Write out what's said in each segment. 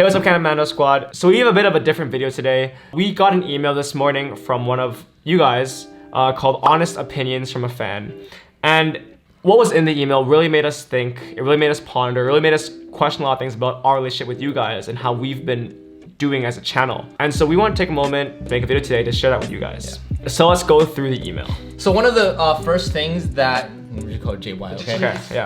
Hey, what's up, Cantomando squad? So we have a bit of a different video today. We got an email this morning from one of you guys called Honest Opinions from a Fan. And what was in the email really made us think, it really made us ponder, it really made us question a lot of things about our relationship with you guys and how we've been doing as a channel. And so we want to take a moment to make a video today to share that with you guys. Yeah. So let's go through the email. So one of the first things that, we call it JY, okay?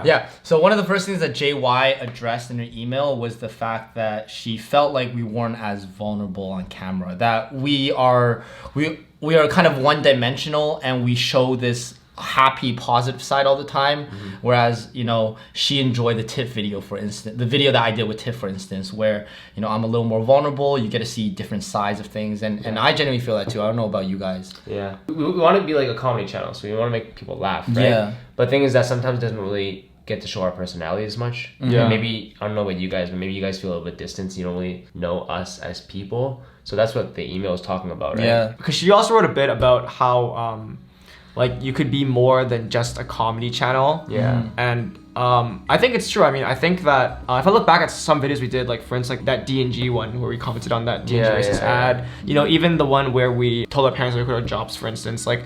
Yeah. So one of the first things that JY addressed in her email was the fact that she felt like we weren't as vulnerable on camera. That we are kind of one-dimensional and we show this happy, positive side all the time. Whereas, you know, she enjoyed the Tiff video, for instance, the video that I did with Tiff, for instance, where, you know, I'm a little more vulnerable. You get to see different sides of things. And I genuinely feel that too. I don't know about you guys. Yeah. We want to be like a comedy channel, so we want to make people laugh, right? Yeah. But the thing is that sometimes it doesn't really get to show our personality as much. Yeah. Maybe, I don't know about you guys, but maybe you guys feel a little bit distant. You don't really know us as people. So that's what the email is talking about, right? Yeah. Because she also wrote a bit about how, like, you could be more than just a comedy channel. Yeah. And I think it's true. I mean, I think that if I look back at some videos we did, like for instance, like that D&G one where we commented on that D&G racist ad, you know, even the one where we told our parents we quit our jobs, for instance, like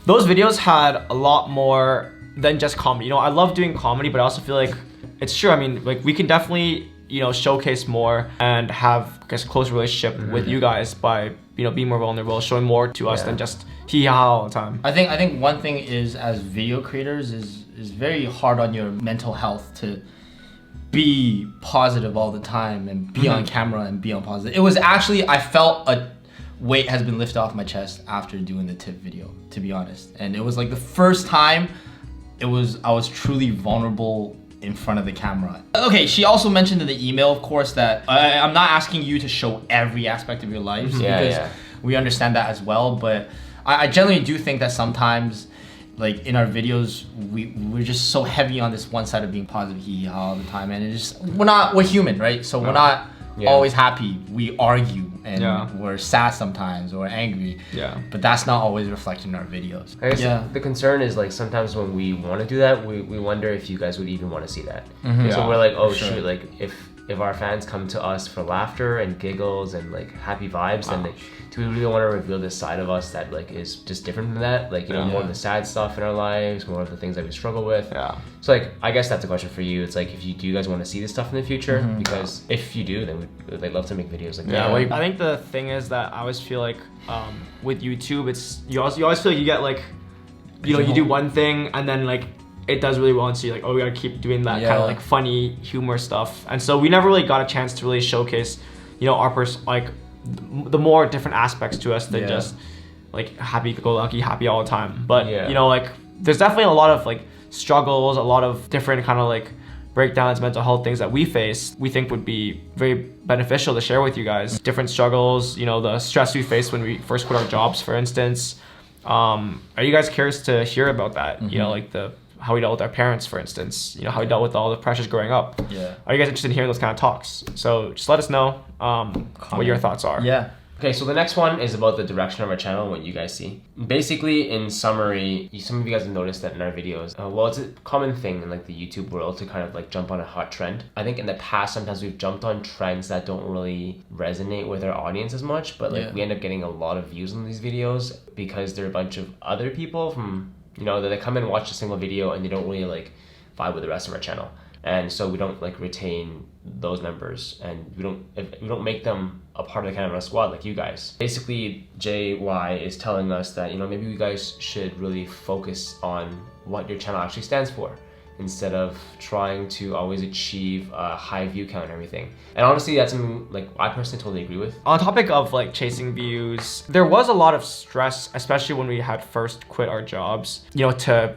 those videos had a lot more than just comedy. You know, I love doing comedy, but I also feel like it's true. I mean, like we can definitely, you know, showcase more and have, I guess, close relationship with you guys by, you know, being more vulnerable, showing more to us than just hee-haw all the time. I think one thing is, as video creators, is very hard on your mental health to be positive all the time and be on camera and be on positive. It was actually, I felt a weight has been lifted off my chest after doing the Tip video, to be honest. And it was like the first time I was truly vulnerable in front of the camera. Okay, she also mentioned in the email, of course, that I'm not asking you to show every aspect of your lives because we understand that as well, but I generally do think that sometimes, like in our videos, we're just so heavy on this one side of being positive all the time, and it's just we're human, right? So we're not always happy. We argue and we're sad sometimes or angry. Yeah. But that's not always reflected in our videos. I guess the concern is like sometimes when we want to do that, we wonder if you guys would even want to see that. So we're like, oh shoot, like if our fans come to us for laughter and giggles and like happy vibes, then like, do we really want to reveal this side of us that like is just different from that? Like, you know, more of the sad stuff in our lives, more of the things that we struggle with. Yeah. So like, I guess that's a question for you. It's like, do you guys want to see this stuff in the future? Because if you do, then we'd love to make videos like that. Yeah, like, I think the thing is that I always feel like with YouTube, it's you always feel like you get like, you know, you do one thing and then like it does really well, and so you're like, oh, we gotta keep doing that kind of like funny humor stuff. And so we never really got a chance to really showcase, you know, our like the more different aspects to us than just like happy-go-lucky, happy all the time. But you know, like there's definitely a lot of like struggles, a lot of different kind of like breakdowns, mental health things that we face, we think would be very beneficial to share with you guys. Different struggles, you know, the stress we faced when we first quit our jobs, for instance. Are you guys curious to hear about that? You know, like how we dealt with our parents, for instance, you know, how we dealt with all the pressures growing up. Are you guys interested in hearing those kind of talks? So just let us know what your thoughts are. Okay, so the next one is about the direction of our channel and what you guys see. Basically, in summary, some of you guys have noticed that in our videos, well, it's a common thing in like the YouTube world to kind of like jump on a hot trend. I think in the past, sometimes we've jumped on trends that don't really resonate with our audience as much, but like we end up getting a lot of views on these videos because they're a bunch of other people from, you know, that they come and watch a single video and they don't really like vibe with the rest of our channel. And so we don't like retain those members, and we don't make them a part of the Cantomando squad like you guys. Basically, JY is telling us that, you know, maybe you guys should really focus on what your channel actually stands for, instead of trying to always achieve a high view count and everything. And honestly, that's something like I personally totally agree with. On topic of like chasing views, there was a lot of stress, especially when we had first quit our jobs, you know, to,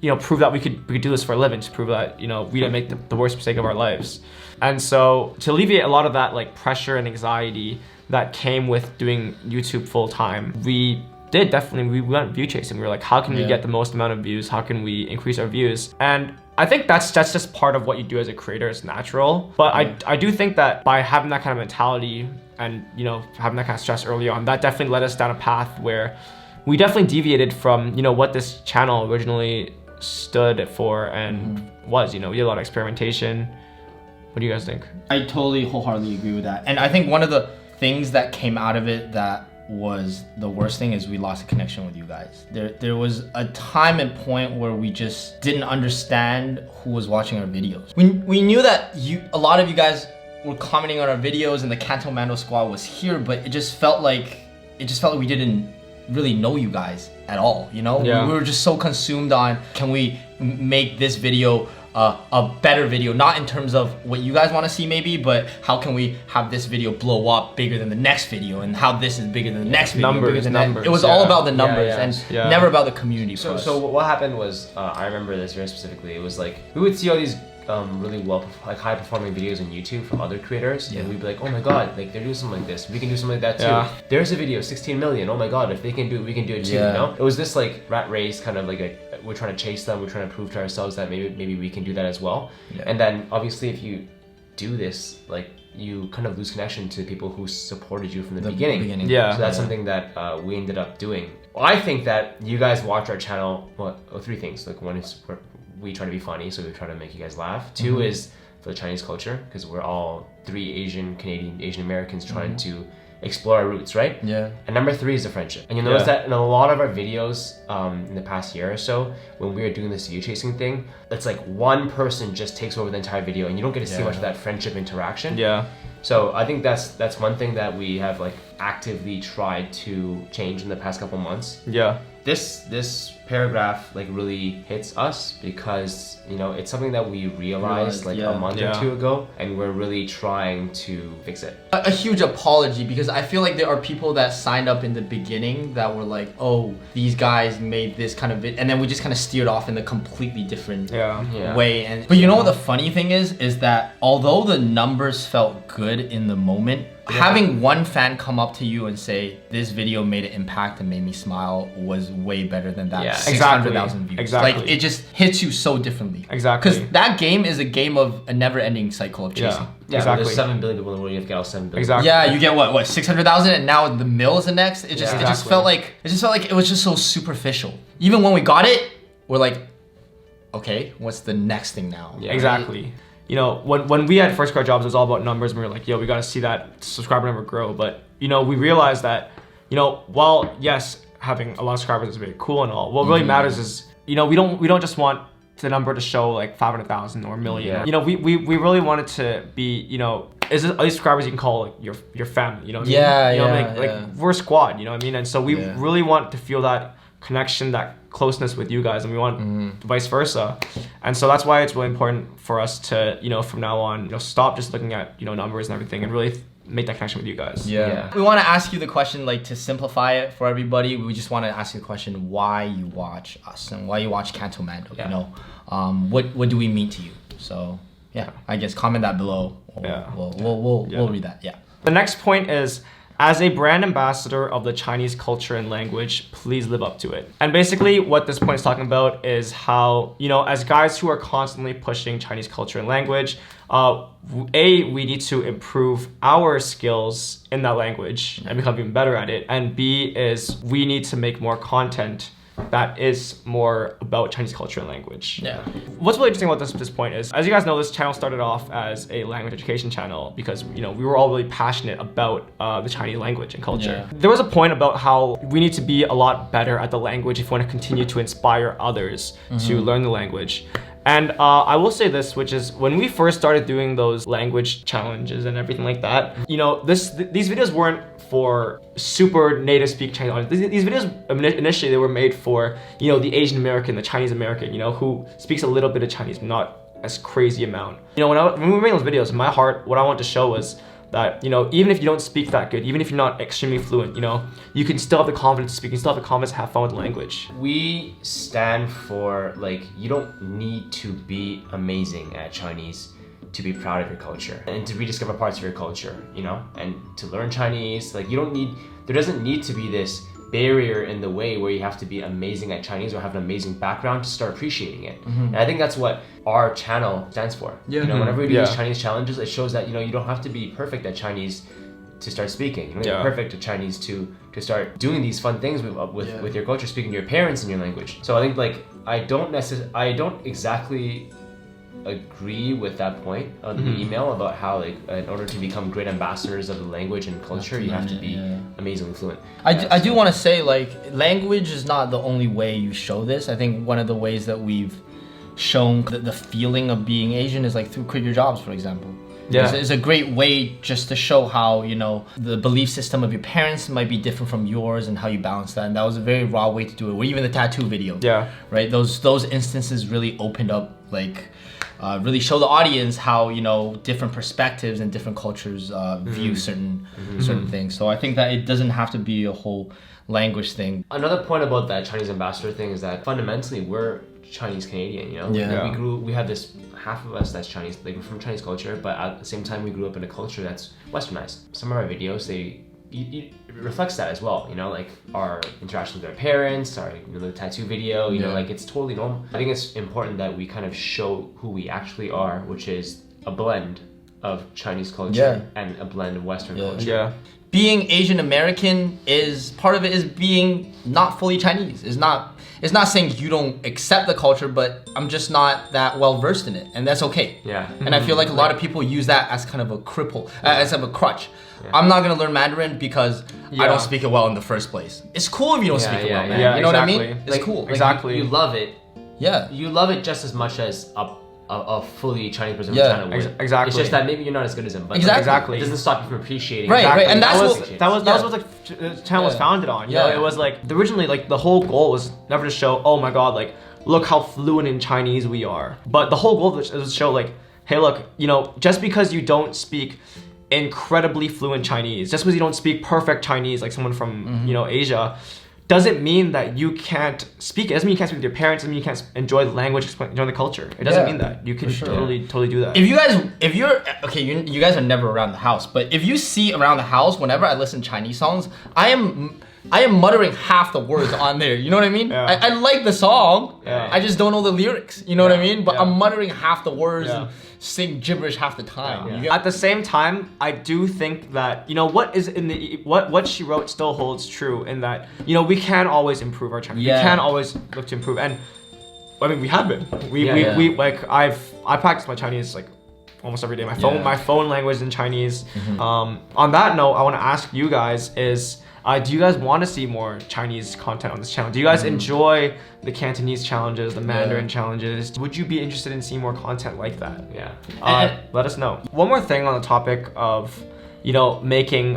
you know, prove that we could do this for a living, to prove that, you know, we didn't make the worst mistake of our lives. And so to alleviate a lot of that like pressure and anxiety that came with doing YouTube full time, we went view chasing. We were like, how can we get the most amount of views? How can we increase our views? And I think that's just part of what you do as a creator. It's natural. But I do think that by having that kind of mentality and, you know, having that kind of stress early on, that definitely led us down a path where we definitely deviated from, you know, what this channel originally stood for and was. You know, we did a lot of experimentation. What do you guys think? I totally wholeheartedly agree with that. And I think one of the things that came out of it that was the worst thing is we lost a connection with you guys. There was a time and point where we just didn't understand who was watching our videos. We knew that a lot of you guys were commenting on our videos and the Cantomando squad was here, but it just felt like we didn't really know you guys at all, you know? Yeah. We were just so consumed on, can we make this video a better video, not in terms of what you guys want to see maybe, but how can we have this video blow up bigger than the next video, and how this is bigger than the next video. Numbers. It was all about the numbers and Yeah. never about the community. So what happened was, I remember this very specifically. It was like we would see all these really high performing videos on YouTube from other creators, and we'd be like, oh my god, like they're doing something like this, we can do something like that too. Yeah. There's a video, 16 million. Oh my god, if they can do it, we can do it too. Yeah. You know, it was this like rat race, kind of like we're trying to chase them, we're trying to prove to ourselves that maybe we can do that as well. Yeah. And then obviously if you do this, like you kind of lose connection to people who supported you from the beginning. Yeah. So that's something that we ended up doing. Well, I think that you guys watch our channel. Well, three things. Like one is we try to be funny, so we try to make you guys laugh. Two is for the Chinese culture, because we're all three Asian Americans trying to explore our roots, right? Yeah. And number three is the friendship. And you'll notice that in a lot of our videos in the past year or so, when we were doing this view chasing thing, it's like one person just takes over the entire video and you don't get to see much of that friendship interaction. Yeah. So I think that's one thing that we have like actively tried to change in the past couple months. Yeah. This paragraph like really hits us because, you know, it's something that we realized like a month or two ago, and we're really trying to fix it. A huge apology, because I feel like there are people that signed up in the beginning that were like, oh, these guys made this kind of and then we just kind of steered off in a completely different way. But you know what the funny thing is that although the numbers felt good in the moment, having one fan come up to you and say, this video made an impact and made me smile, was way better than that 600,000 views. Exactly. Like, it just hits you so differently. Exactly. Because that game is a game of a never-ending cycle of chasing. Yeah, exactly. There's 7 billion people in the world. You have to get all 7 billion. Exactly. Yeah, you get what 600,000, and now the mill is the next. It just felt like it was just so superficial. Even when we got it, we're like, okay, what's the next thing now? Yeah, exactly. You know, when we had first grad jobs, it was all about numbers. And we were like, yo, we got to see that subscriber number grow. But, you know, we realized that, you know, while, yes, having a lot of subscribers is very cool and all, what really matters is, you know, we don't just want the number to show like 500,000 or a million. Yeah. You know, we really wanted to be, you know, are these subscribers you can call like your family, you know what I mean? Yeah, you know, yeah, like we're a squad, you know what I mean? And so we really want to feel that connection, that closeness with you guys, and we want vice versa. And so that's why it's really important for us to, you know, from now on, you know, stop just looking at, you know, numbers and everything, and really make that connection with you guys. Yeah. We want to ask you the question, like, to simplify it for everybody, we just want to ask you the question, why you watch us and why you watch Cantomando, you know? What do we mean to you? So yeah, I guess comment that below. We'll read that. Yeah. The next point is, as a brand ambassador of the Chinese culture and language, please live up to it. And basically what this point is talking about is how, you know, as guys who are constantly pushing Chinese culture and language, we need to improve our skills in that language and become even better at it. And B is we need to make more content that is more about Chinese culture and language. Yeah. What's really interesting about this point is, as you guys know, this channel started off as a language education channel because, you know, we were all really passionate about the Chinese language and culture. Yeah. There was a point about how we need to be a lot better at the language if we want to continue to inspire others to learn the language. And I will say this, which is when we first started doing those language challenges and everything like that, you know, these videos weren't for super native speak Chinese audience. These videos initially they were made for, you know, the Asian American, the Chinese American, you know, who speaks a little bit of Chinese, but not as crazy amount. You know, when we were making those videos, in my heart, what I wanted to show was that, you know, even if you don't speak that good, even if you're not extremely fluent, you know, you can still have the confidence to speak, you still have the confidence to have fun with the language. We stand for, like, you don't need to be amazing at Chinese to be proud of your culture and to rediscover parts of your culture, you know, and to learn Chinese. Like, there doesn't need to be this barrier in the way where you have to be amazing at Chinese or have an amazing background to start appreciating it. And I think that's what our channel stands for. You know, whenever we do these Chinese challenges, it shows that, you know, you don't have to be perfect at Chinese to start speaking. You don't need to be perfect at Chinese to start doing these fun things with your culture, speaking to your parents in your language. So I think, like, I don't exactly agree with that point on the email about how like in order to become great ambassadors of the language and culture, you have to be amazingly fluent. I do want to say, like, language is not the only way you show this. I think one of the ways that we've shown the feeling of being Asian is like through Quit Your Jobs, for example. Yeah. It's a great way just to show how, you know, the belief system of your parents might be different from yours and how you balance that. And that was a very raw way to do it. Or even the tattoo video. Yeah. Right? Those instances really opened up, like, really show the audience how, you know, different perspectives and different cultures view certain things. So I think that it doesn't have to be a whole language thing. Another point about that Chinese ambassador thing is that fundamentally we're Chinese Canadian, you know? Yeah. We have this, half of us that's Chinese, like we're from Chinese culture, but at the same time we grew up in a culture that's westernized. Some of our videos, it reflects that as well, you know, like our interaction with our parents, our, you know, the tattoo video, you know, like it's totally normal. I think it's important that we kind of show who we actually are, which is a blend of Chinese culture and a blend of Western culture. Yeah. Being Asian American is part of it is being not fully Chinese. It's not saying you don't accept the culture, but I'm just not that well versed in it, and that's okay. Yeah. And I feel like a lot of people use that as kind of a cripple, as of a crutch. Yeah. I'm not gonna learn Mandarin because I don't speak it well in the first place. It's cool if you don't speak it well, man. Yeah, you know exactly. what I mean? It's Like, cool. like Exactly. You love it. Yeah. You love it just as much as a fully Chinese person from China would. Exactly. It's just that maybe you're not as good as him, but Exactly. it doesn't stop you from appreciating. Right, Exactly. right, and that's that was what the channel was founded on. You know, it was like originally like the whole goal was never to show, oh my god, like look how fluent in Chinese we are. But the whole goal was to show like, hey look, you know, just because you don't speak incredibly fluent Chinese, just because you don't speak perfect Chinese like someone from you know Asia, doesn't mean that you can't speak it. Doesn't mean you can't speak with your parents. Doesn't mean you can't enjoy the language, enjoy the culture. It doesn't mean that. You can totally do that. If you're okay, you guys are never around the house, but if you see around the house, whenever I listen to Chinese songs, I am muttering half the words on there. You know what I mean? Yeah. I like the song. Yeah. I just don't know the lyrics. You know what I mean? But Yeah. I'm muttering half the words and sing gibberish half the time. Yeah. You get- At the same time, I do think that, you know, what is in the what she wrote still holds true in that, you know, we can always improve our Chinese. Yeah. We can always look to improve, and I mean we have been. We like I practice my Chinese like almost every day. My phone language is in Chinese. On that note, I want to ask you guys is. Do you guys want to see more Chinese content on this channel? Do you guys enjoy the Cantonese challenges, the Mandarin challenges? Would you be interested in seeing more content like that? Yeah. Let us know. One more thing on the topic of, you know, making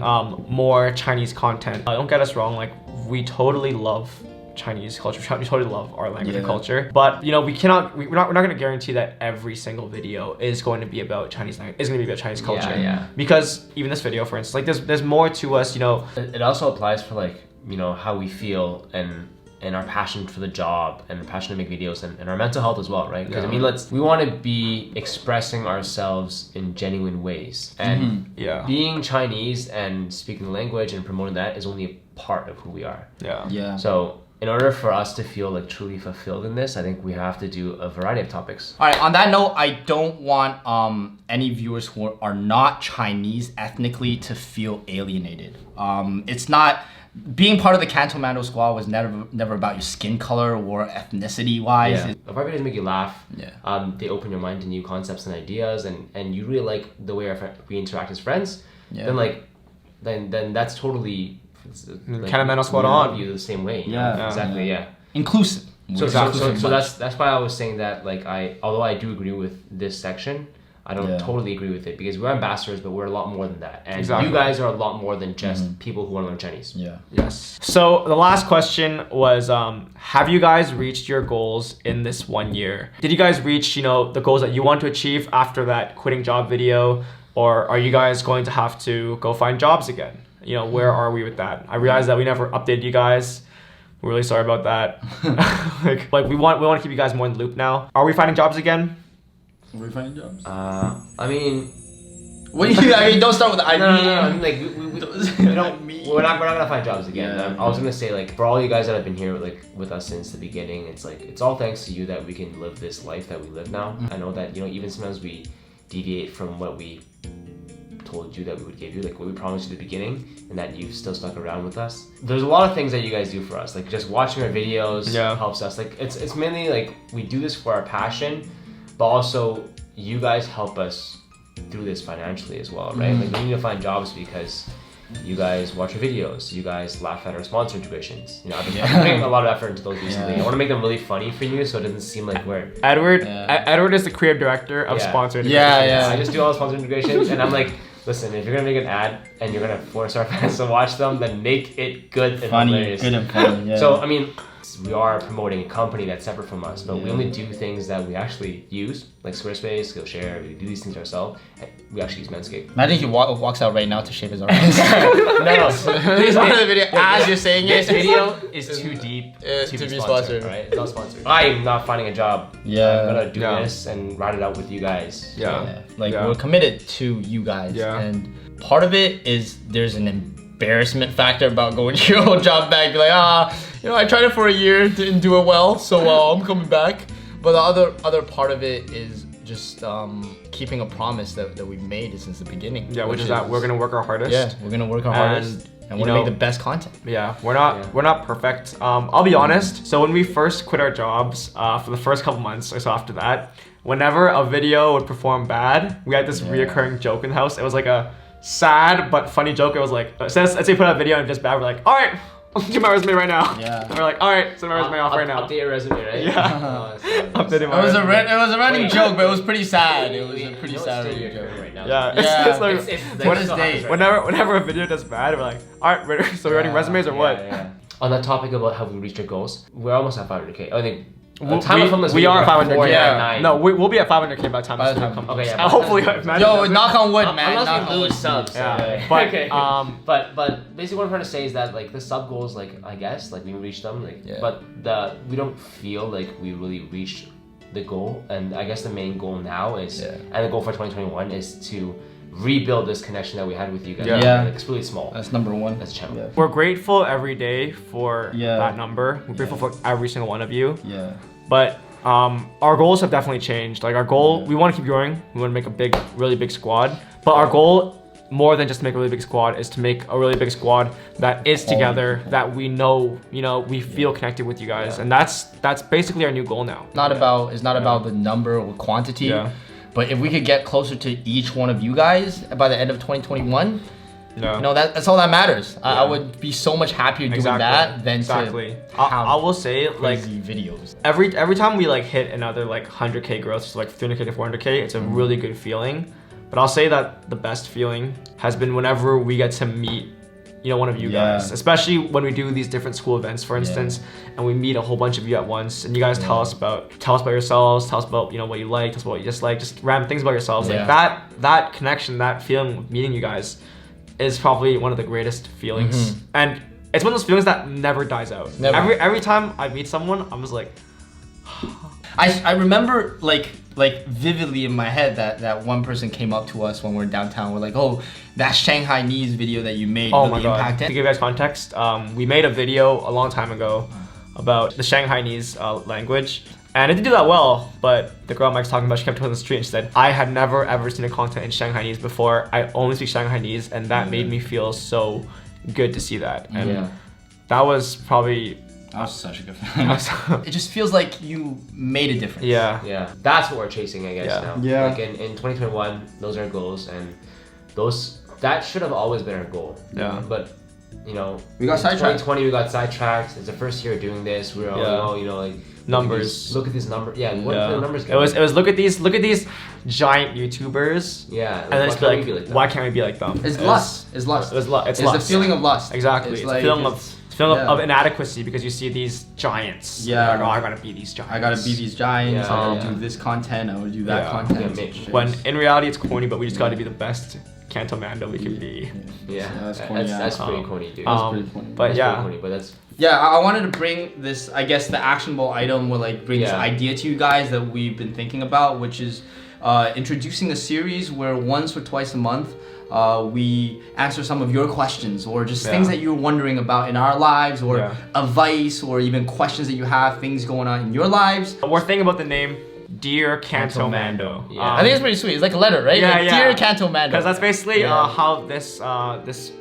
more Chinese content. Don't get us wrong, like we totally love Chinese culture. We totally love our language and culture. But you know, we're not going to guarantee that every single video is going to be about Chinese language. Is going to be about Chinese culture. Yeah. Because even this video, for instance, like there's more to us. You know, It also applies for like, you know, how we feel and our passion for the job and our passion to make videos and our mental health as well, right? Because I mean, we want to be expressing ourselves in genuine ways, and being Chinese and speaking the language and promoting that is only a part of who we are. Yeah. So in order for us to feel like truly fulfilled in this, I think we have to do a variety of topics. All right, on that note, I don't want any viewers who are not Chinese ethnically to feel alienated. It's not, being part of the Cantomando squad was never about your skin color or ethnicity wise. Yeah. If our videos make you laugh, they open your mind to new concepts and ideas, and you really like the way we interact as friends, then that's totally like, Cantomando squad on you the same way. Exactly. Yeah. Inclusive. So that's why I was saying that, like, although I do agree with this section, I don't totally agree with it, because we're ambassadors, but we're a lot more than that, and you guys are a lot more than just people who want to learn Chinese. Yes. So the last question was, have you guys reached your goals in this 1 year? Did you guys reach, you know, the goals that you want to achieve after that quitting job video, or are you guys going to have to go find jobs again? You know, where are we with that? I realized that we never updated you guys. We're really sorry about that. like we want to keep you guys more in the loop now. Are we finding jobs again? Are we finding jobs? I mean, what do you? I mean, don't start with the I no. mean. I mean, like we don't. We're not gonna find jobs again. I was gonna say, like, for all you guys that have been here like with us since the beginning, it's like it's all thanks to you that we can live this life that we live now. I know that, you know, even sometimes we deviate from what we told you that we would give you, like what we promised you at the beginning, and that you've still stuck around with us. There's a lot of things that you guys do for us, like just watching our videos helps us. Like it's mainly like we do this for our passion, but also you guys help us through this financially as well, right? Like we need to find jobs because you guys watch our videos, you guys laugh at our sponsor integrations. You know, I've been putting a lot of effort into those recently. I want to make them really funny for you, so it doesn't seem like we're Edward is the creative director of sponsor integrations. I just do all the sponsor integrations, and I'm like, listen, if you're gonna make an ad and you're gonna force our fans to watch them, then make it good and hilarious. Good and funny. Yeah. So I mean, we are promoting a company that's separate from us, but we only do things that we actually use, like Squarespace, Skillshare. We do these things ourselves. We actually use Manscaped. Imagine he walks out right now to shave his arms. No. Please watch the video as you're saying it. This video is too deep to be sponsored, right? It's not sponsored. I'm not finding a job. Yeah. I'm gonna do this and ride it out with you guys. We're committed to you guys. Yeah. And part of it is there's an embarrassment factor about going to your old job back. Be like, I tried it for a year, didn't do it well, so I'm coming back. But the other part of it is just keeping a promise that we've made since the beginning. Yeah, which is that we're gonna work our hardest. Yeah, we're gonna work our hardest. And we're gonna make the best content. Yeah, we're not perfect. I'll be honest. So when we first quit our jobs, for the first couple months or so after that, whenever a video would perform bad, we had this reoccurring joke in the house. It was like a sad but funny joke. It was like, let's say we put out a video and just bad, we're like, all right, I'll do my resume right now. Yeah. And we're like, all right, send my resume off right now. Update your resume, right? Yeah. Update my resume. It was a running joke, but it was pretty sad. It was a pretty sad joke right now. Yeah. It's like, whenever a video does bad, we're like, all right, so we're writing resumes or what? Yeah. On that topic about how we reached our goals, we're almost at 500K. I think. We are 500K. Yeah. No, we'll be at 500K by the time this video comes. Okay, yeah. Hopefully, knock on wood, man. Unless we lose subs. Yeah. But okay. But basically what I'm trying to say is that like the sub goals, like I guess like we reached them, but we don't feel like we really reached the goal. And I guess the main goal now is, and the goal for 2021 is to rebuild this connection that we had with you guys. Yeah. Like, it's really small. That's number one. That's channel. We're grateful every day for that number. We're grateful for every single one of you. Yeah. But our goals have definitely changed. Like our goal, we want to keep growing. We want to make a really big squad. But our goal, more than just to make a really big squad, is to make a really big squad that is together, that we know, we feel connected with you guys. And that's basically our new goal now. It's not about the number or quantity. Yeah. But if we could get closer to each one of you guys by the end of 2021, that's all that matters. I would be so much happier doing that than to I will say, like, videos. Every time we like hit another like 100K growth, so like 300K to 400K, it's a really good feeling. But I'll say that the best feeling has been whenever we get to meet one of you guys, especially when we do these different school events, for instance, and we meet a whole bunch of you at once, and you guys tell us about yourselves, tell us about what you like, tell us what you dislike, just random things about yourselves. Like that connection, that feeling of meeting you guys is probably one of the greatest feelings, and it's one of those feelings that never dies out. Every time I meet someone, I'm just like, I remember like vividly in my head that one person came up to us when we were downtown. We're like, oh, that Shanghainese video that you made. Oh my god! To give you guys context, we made a video a long time ago about the Shanghainese language. And it didn't do that well, but the girl Mike's talking about, she kept on the street and she said, I had never ever seen a content in Shanghainese before. I only speak Shanghainese, and that made me feel so good to see that. And that was probably... That was such a good feeling. It just feels like you made a difference. Yeah. That's what we're chasing, I guess, now. Yeah. Like in 2021, those are our goals, and that should have always been our goal. Yeah. But, we got sidetracked. 2020, we got sidetracked. It's the first year doing this. We were all, like... Numbers. Look at these numbers. Yeah, what are the numbers? It was look at these giant YouTubers. Yeah. And then just be like, why can't we be like them? It's lust. It's lust. It's lust. It's the feeling of lust. Exactly. It's a feeling of inadequacy because you see these giants. Yeah. Like, I gotta be these giants. I gotta be these giants. I gotta do this content. I would do that content. When in reality it's corny, but we just gotta be the best Cantomando we can be. Yeah. That's corny. That's pretty corny, dude. That's pretty funny. But that's. Yeah, I wanted to bring this, I guess, the actionable item will bring this idea to you guys that we've been thinking about, which is introducing a series where once or twice a month we answer some of your questions or just things that you're wondering about in our lives or advice or even questions that you have, things going on in your lives. One more thing about the name, Dear Cantomando. Yeah. I think it's pretty sweet. It's like a letter, right? Yeah, like, yeah. Dear Cantomando. Because that's basically Yeah. how this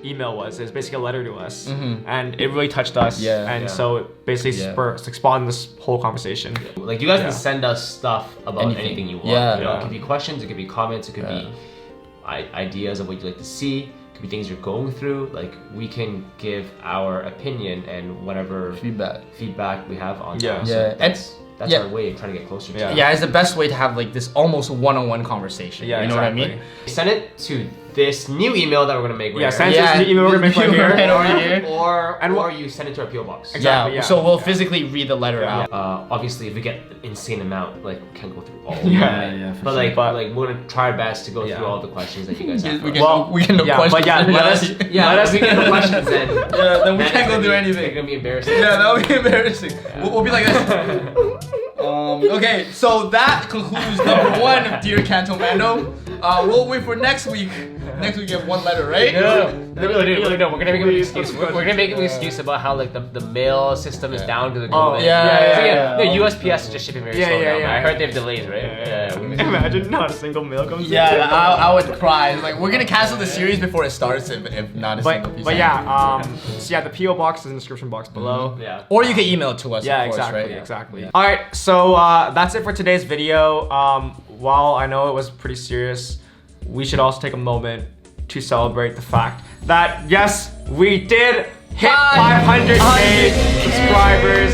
email was. It's basically a letter to us, and it really touched us. Yeah. And Yeah. so it basically spawned this whole conversation. Like you guys can send us stuff about anything you want. Yeah. You know, Yeah. it could be questions, it could be comments, it could be ideas of what you'd like to see. It could be things you're going through. Like we can give our opinion and whatever feedback we have on that. So Yeah. that's our way of trying to get closer to it. Yeah, it's the best way to have like this almost one-on-one conversation. Yeah, you know exactly. what I mean? Send it to this new email that we're gonna make right Yeah, here. send us this email we're gonna make right here. Right over here. Or you send it to our PO box. Exactly, yeah. So we'll physically read the letter out. Obviously, if we get an insane amount, like we can't go through all. Yeah, But like we're gonna try our best to go through all the questions that you guys have. We can no questions. But yeah, let us. If we get no questions, then then we can't go through It's anything. gonna be embarrassing. Yeah, that would be embarrassing. We'll be like this. Okay, so that concludes number 1 of Dear Cantomando. We'll wait for next week. Next week you have one letter, right? No, we're gonna make an excuse. We're gonna make an excuse about how like the mail system is down because of COVID. yeah. The USPS is just shipping very slow now. I heard they have delays, right? Imagine not a single mail comes in. Yeah, I would cry. It's like we're gonna cancel the series before it starts if not a single piece. But yeah, so yeah, the PO box is in the description box below. Yeah. Or you can email it to us. Yeah, of course, exactly, right? exactly. All right, so that's it for today's video. While I know it was pretty serious, we should also take a moment to celebrate the fact that yes, we did hit 500K subscribers.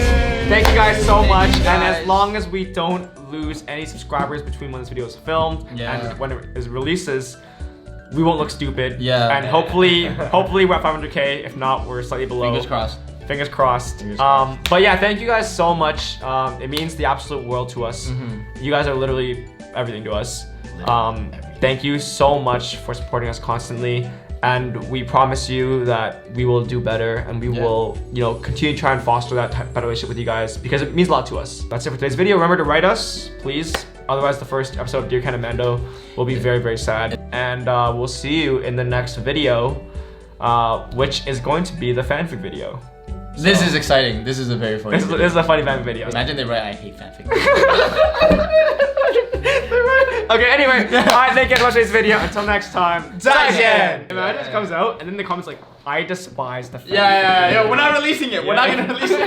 Thank you guys so much. And as long as we don't lose any subscribers between when this video is filmed and when it releases, we won't look stupid. Yeah. And hopefully we're at 500K. If not, we're slightly below. Fingers crossed. Fingers crossed. But yeah, thank you guys so much. It means the absolute world to us. You guys are literally everything to us. Thank you so much for supporting us constantly. And we promise you that we will do better and we will, continue to try and foster that better relationship with you guys because it means a lot to us. That's it for today's video. Remember to write us, please. Otherwise, the first episode of Dear Cantomando will be very, very sad. And we'll see you in the next video, which is going to be the fanfic video. This is exciting. This is a very funny This is a funny fanfic video. Imagine they write, I hate fanfic. Okay, anyway, alright, thank you for watching this video. Until next time, 再见! Imagine this comes out and then the comments like, I despise the fanfic. Yeah, we're not releasing it. We're not gonna release it.